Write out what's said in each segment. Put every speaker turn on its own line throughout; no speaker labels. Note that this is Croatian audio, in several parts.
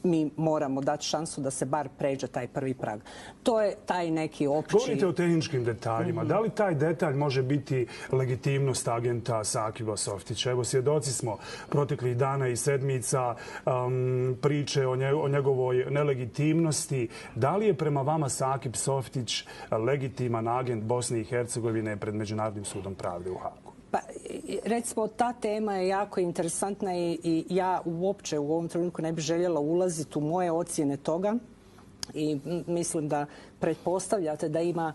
mi moramo dati šansu da se bar pređe taj prvi prag. To je taj neki opći...
Govorite o tehničkim detaljima. Da li taj detalj može biti legitimnost agenta Sakiba Softića? Evo, svjedoci smo proteklih dana i sedmica priče o njegovoj nelegitimnosti. Da li je prema vama Sakib Softić legitiman agent Bosne i Hercegovine pred Međunarodnim sudom pravde u Hagu?
Pa, recimo, ta tema je jako interesantna i ja uopće u ovom trenutku ne bih željela ulaziti u moje ocjene toga. I mislim da pretpostavljate da ima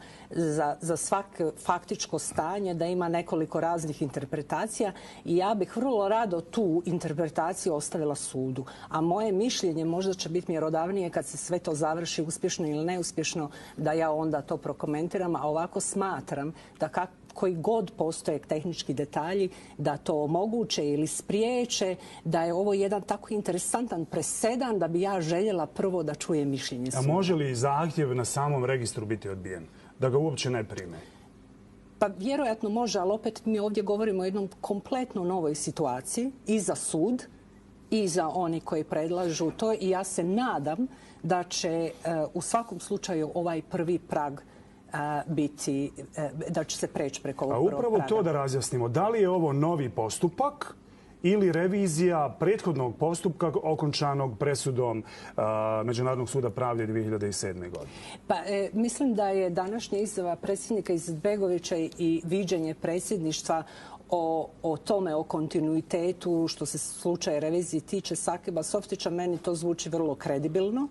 za svako faktičko stanje da ima nekoliko raznih interpretacija i ja bih vrlo rado tu interpretaciju ostavila sudu. A moje mišljenje možda će biti mjerodavnije kad se sve to završi uspješno ili neuspješno da ja onda to prokomentiram, a ovako smatram da koji god postoje tehnički detalji da to omoguće ili spriječe, da je ovo jedan tako interesantan presedan da bi ja željela prvo da čuje mišljenje suda.
A može li zahtjev na samom registru biti odbijen? Da ga uopće ne prime?
Pa vjerojatno može, ali opet mi ovdje govorimo o jednom kompletno novoj situaciji i za sud i za oni koji predlažu to i ja se nadam da će u svakom slučaju ovaj prvi prag biti, da će se preći preko ovog prvog praga.
A upravo to da razjasnimo. Da li je ovo novi postupak ili revizija prethodnog postupka okončanog presudom Međunarodnog suda pravde 2007. godine?
Pa, mislim da je današnja izjava predsjednika Izetbegovića i viđenje predsjedništva o tome, o kontinuitetu, što se slučaje revizije tiče Sakiba Softića, meni to zvuči vrlo kredibilno.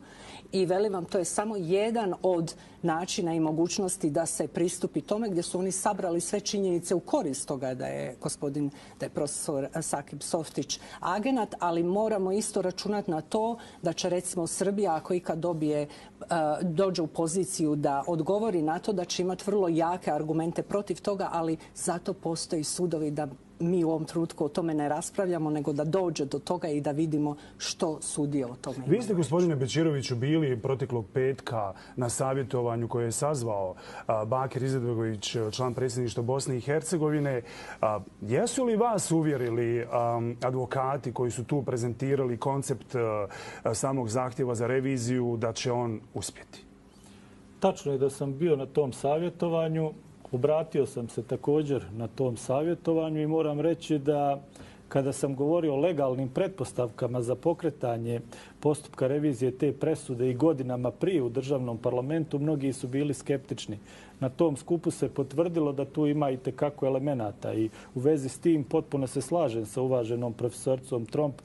I velim vam, to je samo jedan od načina i mogućnosti da se pristupi tome gdje su oni sabrali sve činjenice u korist toga da je profesor Sakib Softić agenat, ali moramo isto računati na to da će recimo Srbija, ako ikad dođe u poziciju da odgovori na to, da će imati vrlo jake argumente protiv toga, ali zato postoji sudovi da mi u ovom trenutku o tome ne raspravljamo, nego da dođe do toga i da vidimo što sudije o tome.
Vi ste, gospodine Bećiroviću, bili proteklog petka na savjetovanju koje je sazvao Bakir Izetbegović, član predsjedništva Bosne i Hercegovine. Jesu li vas uvjerili advokati koji su tu prezentirali koncept samog zahtjeva za reviziju da će on uspjeti?
Tačno je da sam bio na tom savjetovanju. Obratio sam se također na tom savjetovanju i moram reći da kada sam govorio o legalnim pretpostavkama za pokretanje postupka revizije te presude i godinama prije u državnom parlamentu, mnogi su bili skeptični. Na tom skupu se potvrdilo da tu ima i tekako elemenata i u vezi s tim potpuno se slažem sa uvaženom profesoricom Tromp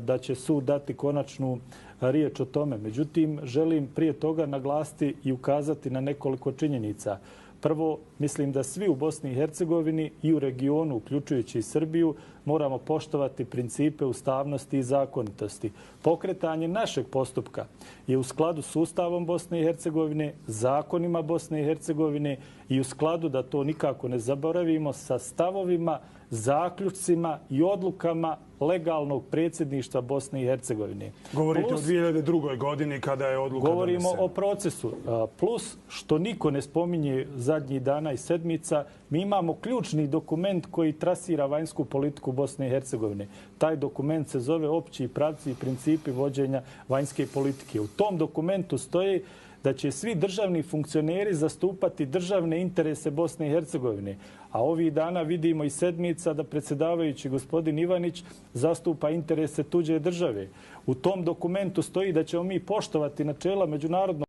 da će sud dati konačnu riječ o tome. Međutim, želim prije toga naglasiti i ukazati na nekoliko činjenica. Prvo, mislim da svi u Bosni i Hercegovini i u regionu, uključujući i Srbiju, moramo poštovati principe ustavnosti i zakonitosti. Pokretanje našeg postupka je u skladu s Ustavom Bosne i Hercegovine, zakonima Bosne i Hercegovine i u skladu, da to nikako ne zaboravimo, sa stavovima, zaključcima i odlukama legalnog predsjedništva Bosne i Hercegovine.
Govorite o 2002. godini kada je odluka donesena.
Govorimo o procesu. Plus, što niko ne spominje zadnjih dana i sedmica, mi imamo ključni dokument koji trasira vanjsku politiku Bosne i Hercegovine. Taj dokument se zove Opći pravci i principi vođenja vanjske politike. U tom dokumentu stoji da će svi državni funkcioneri zastupati državne interese Bosne i Hercegovine. A ovih dana vidimo i sedmica da predsjedavajući gospodin Ivanić zastupa interese tuđe države. U tom dokumentu stoji da ćemo mi poštovati načela međunarodnog